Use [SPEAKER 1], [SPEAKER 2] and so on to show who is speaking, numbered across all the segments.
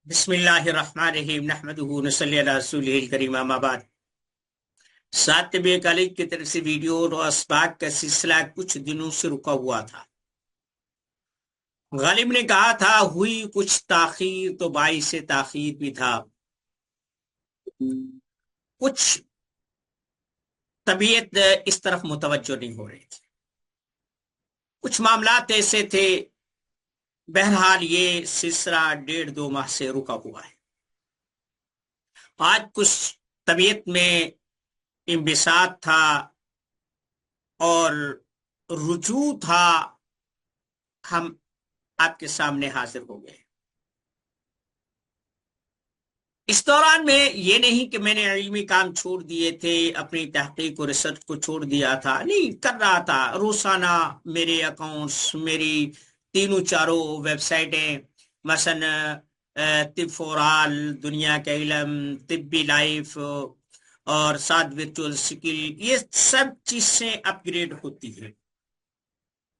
[SPEAKER 1] بسم اللہ الرحمن الرحیم نحمدہ نصلی علی رسولہ الکریم اما بعد۔ سات طب کالج کی طرف سے ویڈیو اور اسباق کا سلسلہ کچھ دنوں سے رکا ہوا تھا۔ غالب نے کہا تھا ہوئی کچھ تاخیر تو باعث تاخیر بھی تھا۔ کچھ طبیعت اس طرف متوجہ نہیں ہو رہی تھی، کچھ معاملات ایسے تھے۔ بہرحال یہ سلسلہ 1.5-2 ماہ سے رکا ہوا ہے۔ آج کچھ طبیعت میں انبساط تھا اور رجوع تھا، ہم آپ کے سامنے حاضر ہو گئے۔ اس دوران میں یہ نہیں کہ میں نے علمی کام چھوڑ دیے تھے، اپنی تحقیق اور ریسرچ کو چھوڑ دیا تھا، نہیں، کر رہا تھا۔ روزانہ میرے اکاؤنٹس، میری تینوں چاروں ویب سائٹیں، مثلا طب فور آل، دنیا کا علم، طبی لائف اور ساتھ ورچوئل سکل، یہ سب چیزیں اپ گریڈ ہوتی ہیں،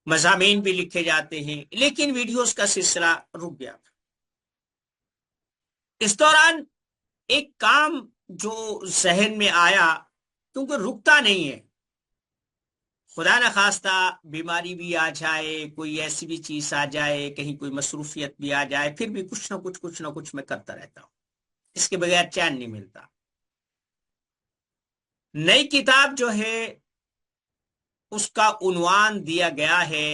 [SPEAKER 1] مضامین بھی لکھے جاتے ہیں، لیکن ویڈیوز کا سلسلہ رک گیا تھا۔ اس دوران ایک کام جو ذہن میں آیا، کیونکہ رکتا نہیں ہے، خدا نخواستہ بیماری بھی آ جائے، کوئی ایسی بھی چیز آ جائے، کہیں کوئی مصروفیت بھی آ جائے، پھر بھی کچھ نہ کچھ میں کرتا رہتا ہوں، اس کے بغیر چین نہیں ملتا۔ نئی کتاب جو ہے اس کا عنوان دیا گیا ہے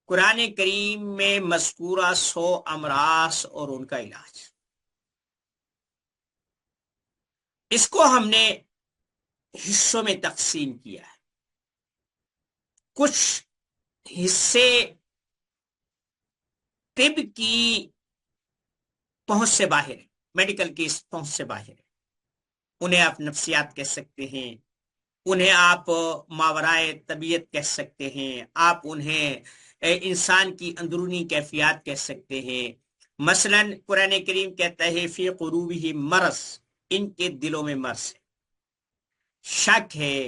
[SPEAKER 1] قرآن کریم میں مذکورہ 100 امراض اور ان کا علاج۔ اس کو ہم نے حصوں میں تقسیم کیا ہے۔ کچھ حصے طب کی پہنچ سے باہر ہیں، میڈیکل کی پہنچ سے باہر ہیں، انہیں آپ نفسیات کہہ سکتے ہیں، انہیں آپ ماورائے طبیعت کہہ سکتے ہیں، آپ انہیں انسان کی اندرونی کیفیات کہہ سکتے ہیں۔ مثلا قرآن کریم کہتا ہے فی قلوبہم مرض، ان کے دلوں میں مرض ہے، شک ہے،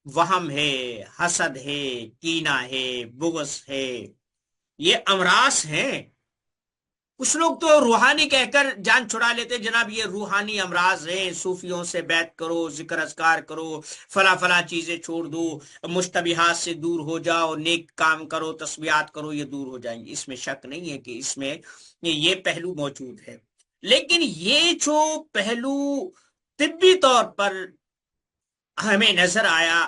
[SPEAKER 1] وہم ہے، حسد ہے، کینہ ہے، بغض ہے، یہ امراض ہیں۔ کچھ لوگ تو روحانی کہہ کر جان چھڑا لیتے، جناب یہ روحانی امراض ہیں، صوفیوں سے بیعت کرو، ذکر اذکار کرو، فلاں فلاں چیزیں چھوڑ دو، مشتبہات سے دور ہو جاؤ، نیک کام کرو، تسبیحات کرو، یہ دور ہو جائیں گے۔ اس میں شک نہیں ہے کہ اس میں یہ پہلو موجود ہے، لیکن یہ جو پہلو طبی طور پر ہمیں نظر آیا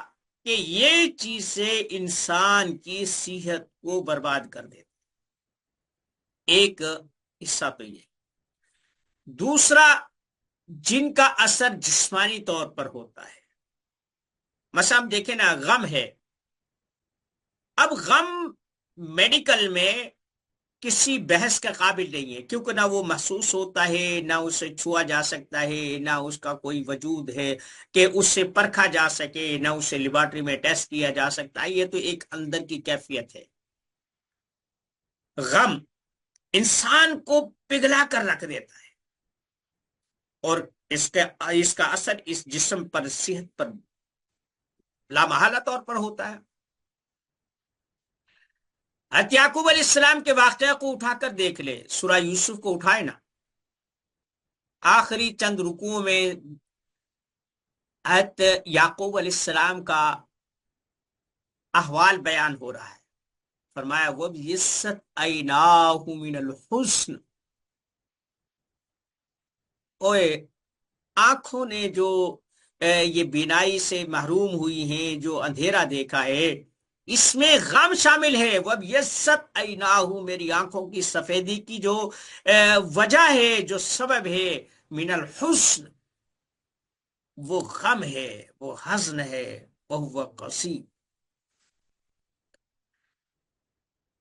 [SPEAKER 1] کہ یہ چیزیں انسان کی صحت کو برباد کر دیتی، ایک حصہ تو یہ۔ دوسرا، جن کا اثر جسمانی طور پر ہوتا ہے، مثلا ہم دیکھیں نا، غم ہے۔ اب غم میڈیکل میں کسی بحث کے قابل نہیں ہے، کیونکہ نہ وہ محسوس ہوتا ہے، نہ اسے چھوا جا سکتا ہے، نہ اس کا کوئی وجود ہے کہ اس سے پرکھا جا سکے، نہ اسے لیبارٹری میں ٹیسٹ کیا جا سکتا ہے، یہ تو ایک اندر کی کیفیت ہے۔ غم انسان کو پگھلا کر رکھ دیتا ہے، اور اس کا اثر اس جسم پر، صحت پر لامحالہ طور پر ہوتا ہے۔ حضرت یعقوب علیہ السلام کے واقعہ کو اٹھا کر دیکھ لے، سورہ یوسف کو اٹھائے نا، آخری چند رکوعوں میں حضرت یعقوب علیہ السلام کا احوال بیان ہو رہا ہے۔ فرمایا وَبْيَضَّتْ عَيْنَاهُ مِنَ الْحُزْنِ، اوے آنکھوں نے جو یہ بینائی سے محروم ہوئی ہیں، جو اندھیرا دیکھا ہے، اس میں غم شامل ہے۔ وَبْيَضَّتْ عَيْنَاهُ، میری آنکھوں کی سفیدی کی جو وجہ ہے، جو سبب ہے، من الحزن، وہ غم ہے، وہ حزن ہے، وَهُوَ قَصِيرٌ،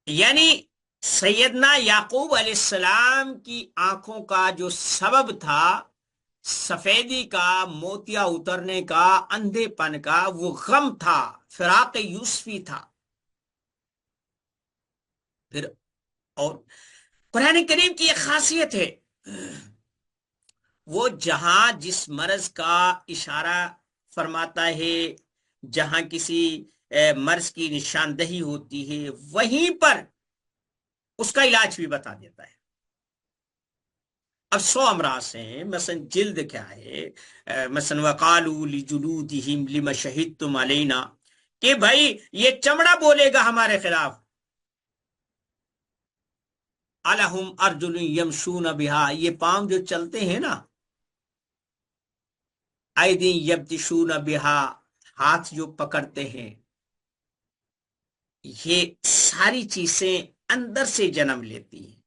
[SPEAKER 1] یعنی سیدنا یعقوب علیہ السلام کی آنکھوں کا جو سبب تھا سفیدی کا، موتیا اترنے کا، اندھے پن کا، وہ غم تھا، فراق یوسفی تھا۔ پھر اور قرآن کریم کی ایک خاصیت ہے، وہ جہاں جس مرض کا اشارہ فرماتا ہے، جہاں کسی مرض کی نشاندہی ہوتی ہے، وہیں پر اس کا علاج بھی بتا دیتا ہے۔ اب 100 امراض ہیں، مثلا جلد کیا ہے، مثلا وقالوا لجلودہم لم شہدتم علینا، کہ بھائی یہ چمڑا بولے گا ہمارے خلاف، الہم ارجل یمشون بہا، یہ پاؤں جو چلتے ہیں نا، ایدین یبطشون بہا، ہاتھ جو پکڑتے ہیں، یہ ساری چیزیں اندر سے جنم لیتی ہیں۔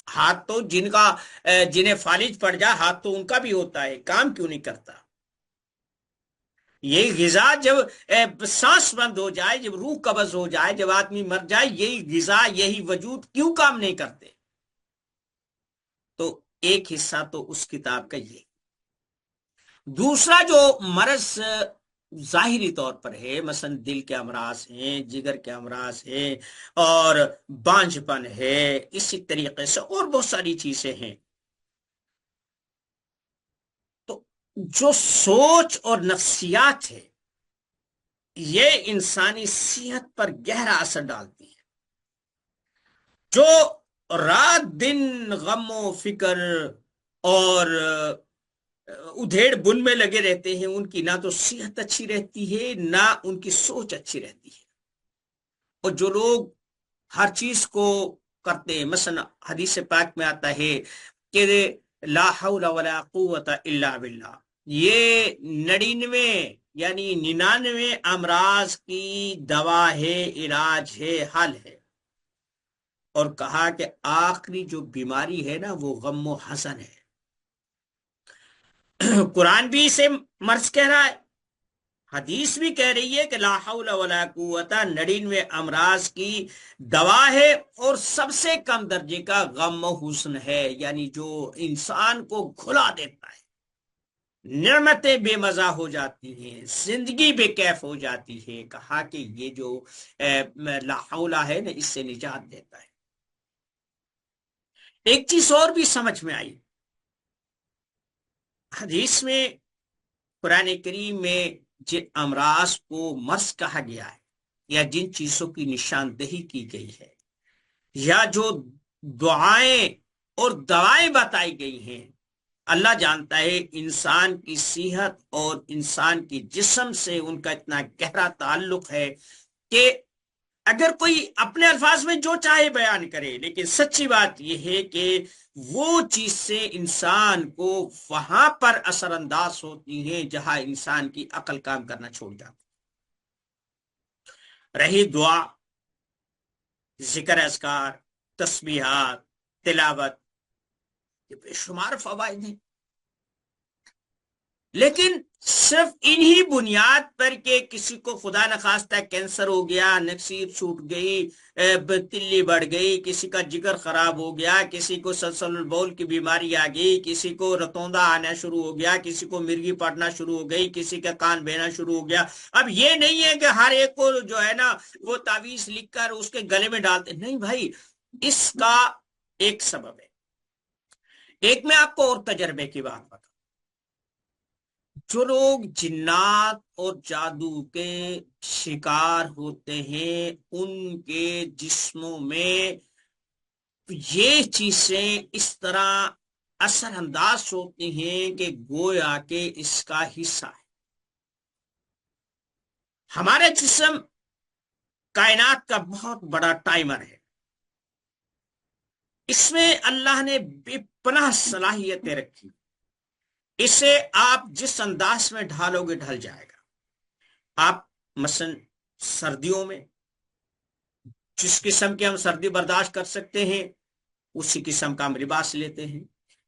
[SPEAKER 1] ہاتھ تو جنہیں فالج پڑ جائے ہاتھ تو ان کا بھی ہوتا ہے، کام کیوں نہیں کرتا؟ یہی غذا جب سانس بند ہو جائے، جب روح قبض ہو جائے، جب آدمی مر جائے، یہی غذا یہی وجود کیوں کام نہیں کرتے؟ تو ایک حصہ تو اس کتاب کا یہ۔ دوسرا جو مرض ظاہری طور پر ہے، مثلا دل کے امراض ہیں، جگر کے امراض ہیں، اور بانجھ پن ہے، اسی طریقے سے اور بہت ساری چیزیں ہیں۔ تو جو سوچ اور نفسیات ہے، یہ انسانی صحت پر گہرا اثر ڈالتی ہے۔ جو رات دن غم و فکر اور ادھیڑ بن میں لگے رہتے ہیں، ان کی نہ تو صحت اچھی رہتی ہے، نہ ان کی سوچ اچھی رہتی ہے۔ اور جو لوگ ہر چیز کو کرتے ہیں، مثلا حدیث پاک میں آتا ہے کہ لا حول ولا قوت الا باللہ، یہ 99 یعنی 99 امراض کی دوا ہے، علاج ہے، حل ہے۔ اور کہا کہ آخری جو بیماری ہے نا وہ غم و حزن ہے۔ قرآن بھی اسے مرض کہہ رہا ہے، حدیث بھی کہہ رہی ہے کہ لا حول ولا قوت 99 امراض کی دوا ہے، اور سب سے کم درجے کا غم و حزن ہے، یعنی جو انسان کو گھلا دیتا ہے، نعمتیں بے مزہ ہو جاتی ہیں، زندگی بے کیف ہو جاتی ہے۔ کہا کہ یہ جو لا حول ہے نا، اس سے نجات دیتا ہے۔ ایک چیز اور بھی سمجھ میں آئی، حدیث میں، قرآن کریم میں جن امراض کو مرض کہا گیا ہے، یا جن چیزوں کی نشاندہی کی گئی ہے، یا جو دعائیں اور دوائیں بتائی گئی ہیں، اللہ جانتا ہے انسان کی صحت اور انسان کی جسم سے ان کا اتنا گہرا تعلق ہے کہ اگر کوئی اپنے الفاظ میں جو چاہے بیان کرے، لیکن سچی بات یہ ہے کہ وہ چیز سے انسان کو وہاں پر اثر انداز ہوتی ہیں جہاں انسان کی عقل کام کرنا چھوڑ جاتی۔ رہی دعا، ذکر اذکار، تسبیحات، تلاوت، یہ بے شمار فوائد ہیں، لیکن صرف انہی بنیاد پر کہ کسی کو خدا نخواستہ کینسر ہو گیا، نکسیر چھوٹ گئی، تلی بڑھ گئی، کسی کا جگر خراب ہو گیا، کسی کو سلسلہ البول کی بیماری آ گئی، کسی کو رتوندا آنا شروع ہو گیا، کسی کو مرگی پڑنا شروع ہو گئی، کسی کا کان بہنا شروع ہو گیا۔ اب یہ نہیں ہے کہ ہر ایک کو جو ہے نا وہ تعویذ لکھ کر اس کے گلے میں ڈالتے، نہیں بھائی، اس کا ایک سبب ہے۔ ایک میں آپ کو اور تجربے کی بات بتا، جو لوگ جنات اور جادو کے شکار ہوتے ہیں، ان کے جسموں میں یہ چیزیں اس طرح اثر انداز ہوتی ہیں کہ گویا کہ اس کا حصہ ہے۔ ہمارے جسم کائنات کا بہت بڑا ٹائمر ہے، اس میں اللہ نے بے پناہ صلاحیتیں رکھی، اسے آپ جس انداز میں ڈھالو گے ڈھل جائے گا۔ آپ مثلا سردیوں میں جس قسم کے ہم سردی برداشت کر سکتے ہیں اسی قسم کا ہم لباس لیتے ہیں،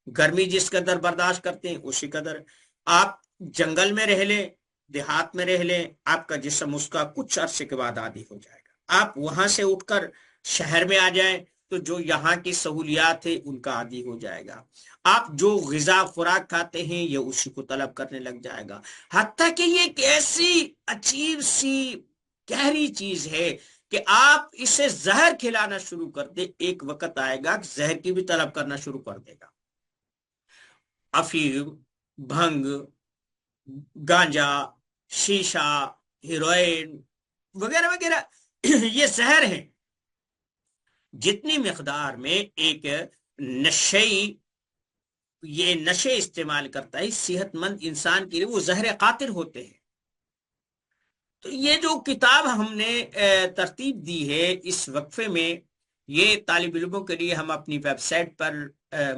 [SPEAKER 1] گرمی جس قدر برداشت کرتے ہیں اسی قدر۔ آپ جنگل میں رہ لیں، دیہات میں رہ لیں، آپ کا جسم اس کا کچھ عرصے کے بعد عادی ہو جائے گا۔ آپ وہاں سے اٹھ کر شہر میں آ جائیں تو جو یہاں کی سہولیات ہے ان کا عادی ہو جائے گا۔ آپ جو غذا خوراک کھاتے ہیں یہ اسی کو طلب کرنے لگ جائے گا، حتیٰ کہ یہ ایک ایسی عجیب سی گہری چیز ہے کہ آپ اسے زہر کھلانا شروع کر دے، ایک وقت آئے گا کہ زہر کی بھی طلب کرنا شروع کر دے گا۔ افیون، بھنگ، گانجا، شیشہ، ہیروئن وغیرہ وغیرہ یہ زہر ہیں۔ جتنی مقدار میں ایک نشئی یہ نشے استعمال کرتا ہے، صحت مند انسان کے لیے وہ زہر قاتل ہوتے ہیں۔ تو یہ جو کتاب ہم نے ترتیب دی ہے اس وقفے میں، یہ طالب علموں کے لیے ہم اپنی ویب سائٹ پر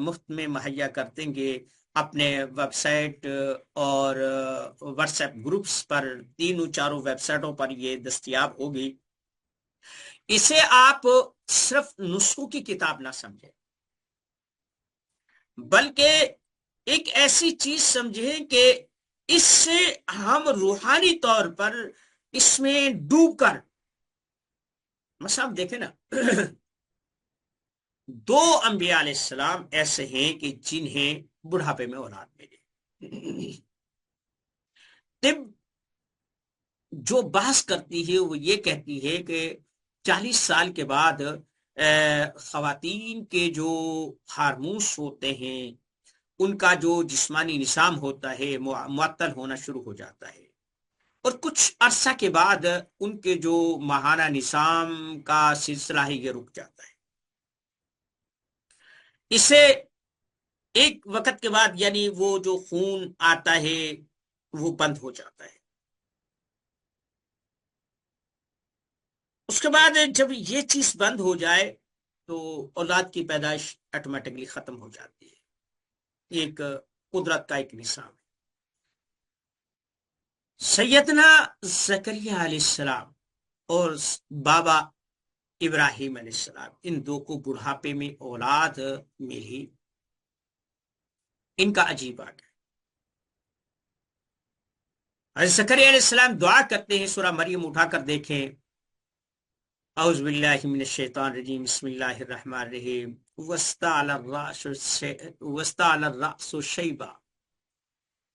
[SPEAKER 1] مفت میں مہیا کر دیں گے۔ اپنے ویب سائٹ اور واٹس ایپ گروپس پر، تینوں چاروں ویب سائٹوں پر یہ دستیاب ہوگی۔ اسے آپ صرف نسخوں کی کتاب نہ سمجھیں، بلکہ ایک ایسی چیز سمجھیں کہ اس سے ہم روحانی طور پر اس میں ڈوب کر، مثلا آپ دیکھیں نا دو انبیاء علیہ السلام ایسے ہیں کہ جنہیں بڑھاپے میں اولاد ملی۔ طب جو بحث کرتی ہے وہ یہ کہتی ہے کہ 40 سال کے بعد خواتین کے جو ہارمونس ہوتے ہیں ان کا جو جسمانی نظام ہوتا ہے معطل ہونا شروع ہو جاتا ہے، اور کچھ عرصہ کے بعد ان کے جو ماہانہ نظام کا سلسلہ ہے یہ رک جاتا ہے۔ اسے ایک وقت کے بعد یعنی وہ جو خون آتا ہے وہ بند ہو جاتا ہے۔ اس کے بعد جب یہ چیز بند ہو جائے تو اولاد کی پیدائش آٹومیٹکلی ختم ہو جاتی ہے۔ ایک قدرت کا ایک نظام ہے۔ سیدنا زکریا علیہ السلام اور بابا ابراہیم علیہ السلام، ان دو کو بڑھاپے میں اولاد ملی۔ ان کا عجیب آ گیا۔ حضرت زکریا علیہ السلام دعا کرتے ہیں، سورہ مریم اٹھا کر دیکھیں۔ اعوذ باللہ من الشیطان الرجیم، بسم اللہ الرحمن الرحیم۔ وَاسْتَعْلَى الرَّأْسُ شَيْبًا،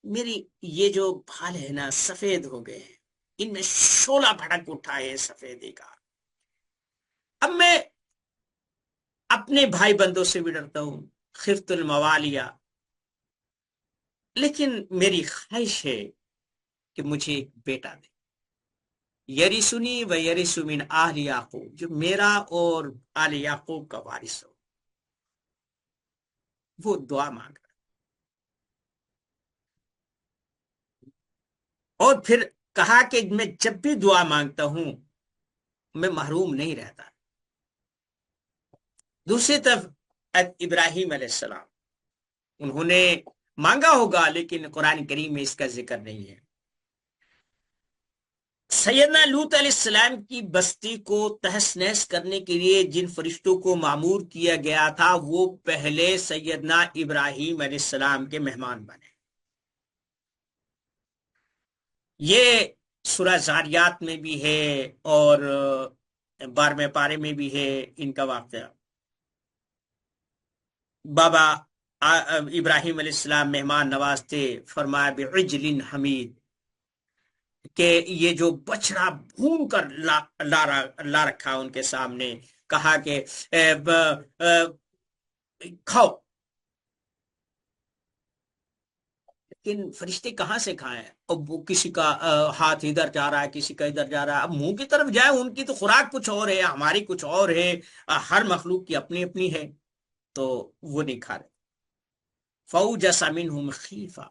[SPEAKER 1] میری یہ جو بال ہے نا سفید ہو گئے ہیں، ان میں شعلہ بھڑک اٹھا ہے سفیدی کا۔ اب میں اپنے بھائی بندوں سے بھی ڈرتا ہوں، خفت الموالیہ، لیکن میری خواہش ہے کہ مجھے ایک بیٹا دے، یرثنی و یرث من آل یعقوب، جو میرا اور آل یعقوب کا وارث ہو۔ وہ دعا مانگ رہا، اور پھر کہا کہ میں جب بھی دعا مانگتا ہوں میں محروم نہیں رہتا۔ دوسری طرف ابراہیم علیہ السلام، انہوں نے مانگا ہوگا لیکن قرآن کریم میں اس کا ذکر نہیں ہے۔ سیدنا لوط علیہ السلام کی بستی کو تہس نہس کرنے کے لیے جن فرشتوں کو مامور کیا گیا تھا وہ پہلے سیدنا ابراہیم علیہ السلام کے مہمان بنے۔ یہ سورہ زاریات میں بھی ہے اور 12ویں پارے میں بھی ہے ان کا واقعہ۔ بابا ابراہیم علیہ السلام مہمان نواز تھے، فرمایا بعجل حمید، کہ یہ جو بچڑا بھون کر لا رکھا ان کے سامنے، کہا کہ کھاؤ۔ لیکن فرشتے کہاں سے کھائیں؟ اب وہ کسی کا ہاتھ ادھر جا رہا ہے، کسی کا ادھر جا رہا ہے، اب منہ کی طرف جائے، ان کی تو خوراک کچھ اور ہے، ہماری کچھ اور ہے، ہر مخلوق کی اپنی اپنی ہے، تو وہ نہیں کھا رہے۔ فَأَوْجَسَ مِنْهُمْ خِیفَةً،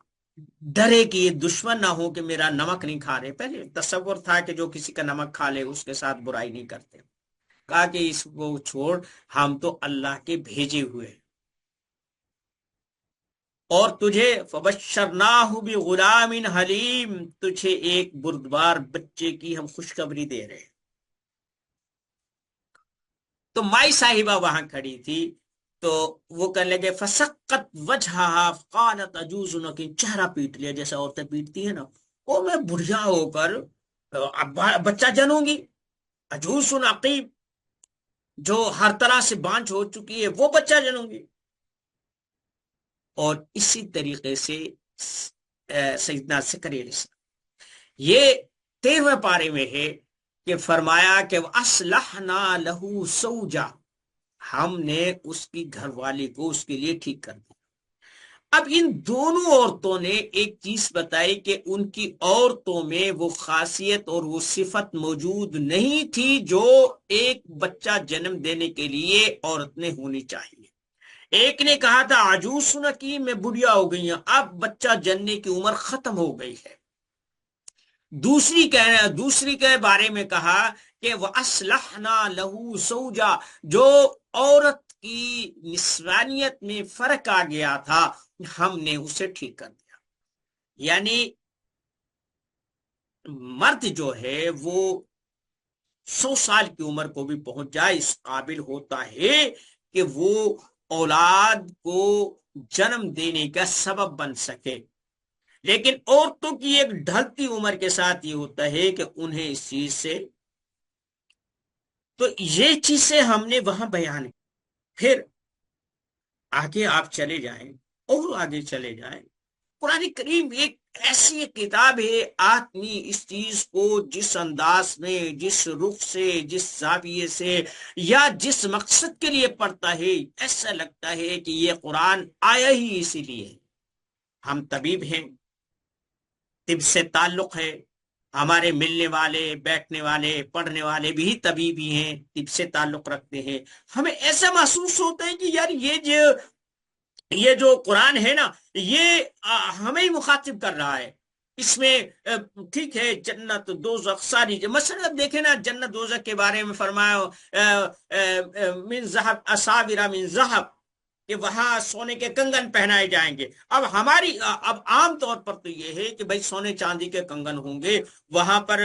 [SPEAKER 1] ڈرے کہ یہ دشمن نہ ہو کہ میرا نمک نہیں کھا رہے۔ پہلے تصور تھا کہ جو کسی کا نمک کھا لے اس کے ساتھ برائی نہیں کرتے، کہا کہ اس کو چھوڑ، ہم تو اللہ کے بھیجے ہوئے ہیں، اور تجھے فَبَشَّرْنَاهُ بِغُلَامٍ حَلِيمٍ، تجھے ایک بردبار بچے کی ہم خوشخبری دے رہے ہیں۔ تو مائی صاحبہ وہاں کھڑی تھی، تو وہ کہنے لگے فسقت وجہہا قالت عجوز، کہ چہرہ پیٹ لیا جیسا عورتیں پیٹتی ہیں نا، وہ میں بڑھیا ہو کر بچہ جنوں گی، عجوز عقیم، جو ہر طرح سے بانجھ ہو چکی ہے وہ بچہ جنوں گی۔ اور اسی طریقے سے سیدنا زکریا علیہ السلام، یہ 13ویں پارے میں ہے کہ فرمایا کہ وَأَصْلَحْنَا لَهُ زَوْجَهُ، ہم نے اس کی گھر والی کو اس کے لیے ٹھیک کر دیا۔ اب ان دونوں عورتوں نے ایک چیز بتائی کہ ان کی عورتوں میں وہ خاصیت اور وہ صفت موجود نہیں تھی جو ایک بچہ جنم دینے کے لیے عورت میں ہونی چاہیے۔ ایک نے کہا تھا عجوز کی میں بڑھیا ہو گئی ہوں، اب بچہ جننے کی عمر ختم ہو گئی ہے۔ دوسری کے بارے میں کہا کہ وَأَصْلَحْنَا لَهُ زَوْجًا، جو عورت کی نسوانیت میں فرق آ گیا تھا ہم نے اسے ٹھیک کر دیا۔ یعنی مرد جو ہے وہ 100 سال کی عمر کو بھی پہنچ جائے اس قابل ہوتا ہے کہ وہ اولاد کو جنم دینے کا سبب بن سکے، لیکن عورتوں کی ایک ڈھلتی عمر کے ساتھ یہ ہوتا ہے کہ انہیں اس چیز سے، تو یہ چیزیں ہم نے وہاں بیان کی۔ پھر آگے آپ چلے جائیں اور آگے چلے جائیں، قرآن کریم ایک ایسی کتاب ہے، آدمی اس چیز کو جس انداز میں، جس رخ سے، جس زاویے سے یا جس مقصد کے لیے پڑھتا ہے، ایسا لگتا ہے کہ یہ قرآن آیا ہی اسی لیے۔ ہم طبیب ہیں، طب سے تعلق ہے، ہمارے ملنے والے، بیٹھنے والے، پڑھنے والے بھی طبیب ہی ہیں، طب سے تعلق رکھتے ہیں۔ ہمیں ایسا محسوس ہوتا ہے کہ یار یہ جو قرآن ہے نا، یہ ہمیں ہی مخاطب کر رہا ہے۔ اس میں ٹھیک ہے جنت دوزخ ساری مثلا دیکھیں نا، جنت دوزخ کے بارے میں فرمایا من ذهب اساور من ذهب، کہ وہاں سونے کے کنگن پہنائے جائیں گے۔ اب اب عام طور پر تو یہ ہے کہ بھائی سونے چاندی کے کنگن ہوں گے، وہاں پر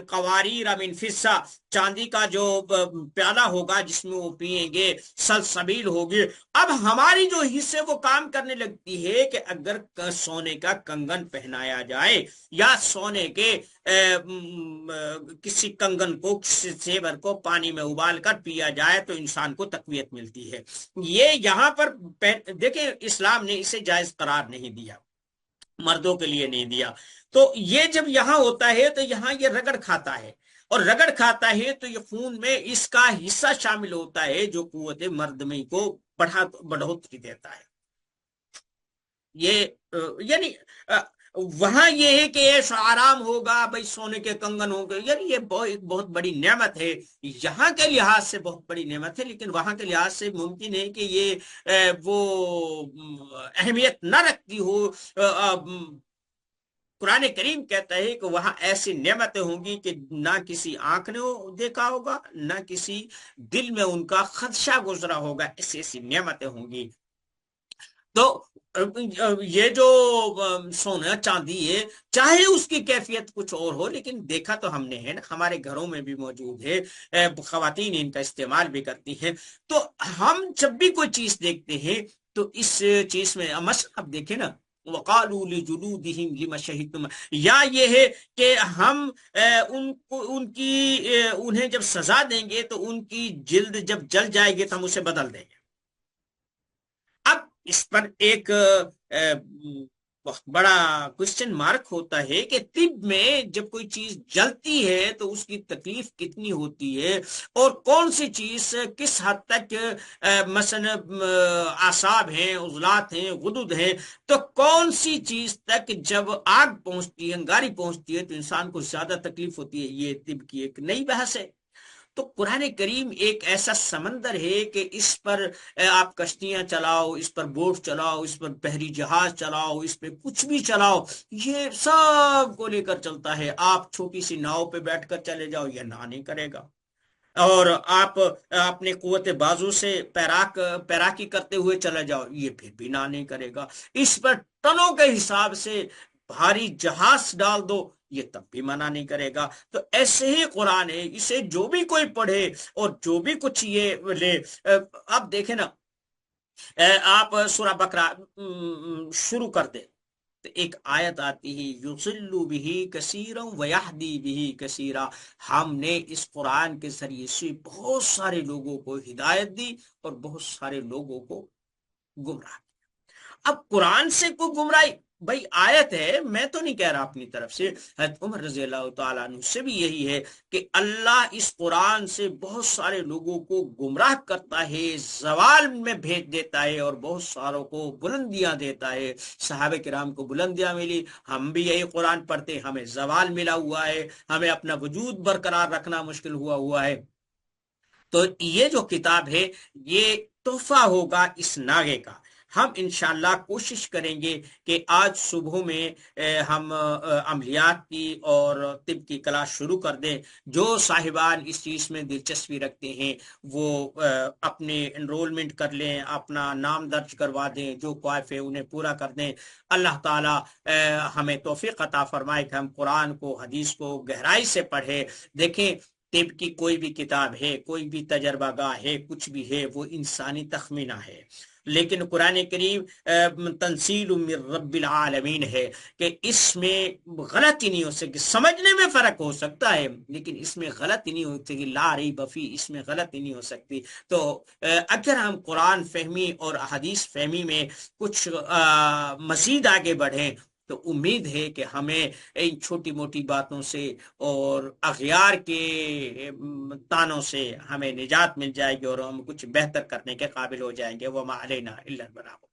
[SPEAKER 1] قواریر من فضہ، چاندی کا جو پیالہ ہوگا جس میں وہ پیئیں گے، سلسبیل ہوگی۔ اب ہماری جو حصے وہ کام کرنے لگتی ہے کہ اگر سونے کا کنگن پہنایا جائے یا سونے کے کسی کنگن کو، کسی زیور کو پانی میں ابال کر پیا جائے تو انسان کو تقویت ملتی ہے۔ یہ یہاں پر دیکھیں اسلام نے اسے جائز قرار نہیں دیا، مردوں کے لیے نہیں دیا۔ تو یہ جب یہاں ہوتا ہے تو یہاں یہ رگڑ کھاتا ہے، اور رگڑ کھاتا ہے تو یہ خون میں اس کا حصہ شامل ہوتا ہے جو قوت مردمی کو بڑھوتری دیتا ہے۔ یہ یعنی وہاں یہ ہے کہ عیش و آرام ہوگا، بھائی سونے کے کنگن ہوں گے، یعنی یہ بہت بڑی نعمت ہے، یہاں کے لحاظ سے بہت بڑی نعمت ہے، لیکن وہاں کے لحاظ سے ممکن ہے کہ یہ وہ اہمیت نہ رکھتی ہو۔ قرآن کریم کہتا ہے کہ وہاں ایسی نعمتیں ہوں گی کہ نہ کسی آنکھ نے دیکھا ہوگا، نہ کسی دل میں ان کا خدشہ گزرا ہوگا، ایسی ایسی نعمتیں ہوں گی۔ تو یہ جو سونا چاندی ہے، چاہے اس کی کیفیت کچھ اور ہو، لیکن دیکھا تو ہم نے ہے نا، ہمارے گھروں میں بھی موجود ہے، خواتین ان کا استعمال بھی کرتی ہیں۔ تو ہم جب بھی کوئی چیز دیکھتے ہیں تو اس چیز میں مثلا اب دیکھیں نا، وقالوا لجلودهم لما شهدتم، یا یہ ہے کہ ہم انہیں جب سزا دیں گے تو ان کی جلد جب جل جائے گی تو ہم اسے بدل دیں گے۔ اب اس پر ایک بہت بڑا کوشچن مارک ہوتا ہے کہ طب میں جب کوئی چیز جلتی ہے تو اس کی تکلیف کتنی ہوتی ہے، اور کون سی چیز کس حد تک مثلا اعصاب ہیں، عضلات ہیں، غدد ہیں، تو کون سی چیز تک جب آگ پہنچتی ہے، انگاری پہنچتی ہے تو انسان کو زیادہ تکلیف ہوتی ہے۔ یہ طب کی ایک نئی بحث ہے۔ تو قرآن کریم ایک ایسا سمندر ہے کہ اس پر آپ کشتیاں چلاؤ، اس پر بوٹ چلاؤ، اس پر بحری جہاز چلاؤ، اس پہ کچھ بھی چلاؤ، یہ سب کو لے کر چلتا ہے۔ آپ چھوٹی سی ناؤ پہ بیٹھ کر چلے جاؤ، یہ نہ نہیں کرے گا، اور آپ اپنے قوت بازو سے پیراکی کرتے ہوئے چلے جاؤ، یہ پھر بھی نہ نہیں کرے گا۔ اس پر ٹنوں کے حساب سے بھاری جہاز ڈال دو، یہ تب بھی منع نہیں کرے گا۔ تو ایسے ہی قرآن ہے، اسے جو بھی کوئی پڑھے اور جو بھی کچھ یہ لے۔ اب دیکھیں نا، آپ سورہ بقرہ شروع کر دیں تو ایک آیت آتی ہے یضل بہ کثیرا ویہدی بہ کثیرا، ہم نے اس قرآن کے ذریعے سے بہت سارے لوگوں کو ہدایت دی اور بہت سارے لوگوں کو گمراہ کیا۔ اب قرآن سے کوئی گمراہی، بھائی آیت ہے، میں تو نہیں کہہ رہا اپنی طرف سے، حضرت عمر رضی اللہ تعالیٰ عنہ سے بھی یہی ہے کہ اللہ اس قرآن سے بہت سارے لوگوں کو گمراہ کرتا ہے، زوال میں بھیج دیتا ہے، اور بہت ساروں کو بلندیاں دیتا ہے۔ صحابہ کرام کو بلندیاں ملی، ہم بھی یہی قرآن پڑھتے، ہمیں زوال ملا ہوا ہے، ہمیں اپنا وجود برقرار رکھنا مشکل ہوا ہے۔ تو یہ جو کتاب ہے، یہ تحفہ ہوگا اس ناغے کا۔ ہم انشاءاللہ کوشش کریں گے کہ آج صبح میں ہم عملیات کی اور طب کی کلاس شروع کر دیں۔ جو صاحبان اس چیز میں دلچسپی رکھتے ہیں وہ اپنے انرولمنٹ کر لیں، اپنا نام درج کروا دیں، جو کوائف ہے انہیں پورا کر دیں۔ اللہ تعالیٰ ہمیں توفیق عطا فرمائے کہ ہم قرآن کو، حدیث کو گہرائی سے پڑھے۔ دیکھیں، طب کی کوئی بھی کتاب ہے، کوئی بھی تجربہ گاہ ہے، کچھ بھی ہے، وہ انسانی تخمینہ ہے، لیکن قرآن کریم تنزیل من رب العالمین ہے کہ اس میں غلطی نہیں ہو سکتی۔ سمجھنے میں فرق ہو سکتا ہے لیکن اس میں غلطی نہیں ہو سکتی، لا ریب فی، اس میں غلطی نہیں ہو سکتی۔ تو اگر ہم قرآن فہمی اور حدیث فہمی میں کچھ مزید آگے بڑھیں تو امید ہے کہ ہمیں ان چھوٹی موٹی باتوں سے اور اغیار کے تانوں سے ہمیں نجات مل جائے گی اور ہم کچھ بہتر کرنے کے قابل ہو جائیں گے۔ وما علینا الا البلاغ۔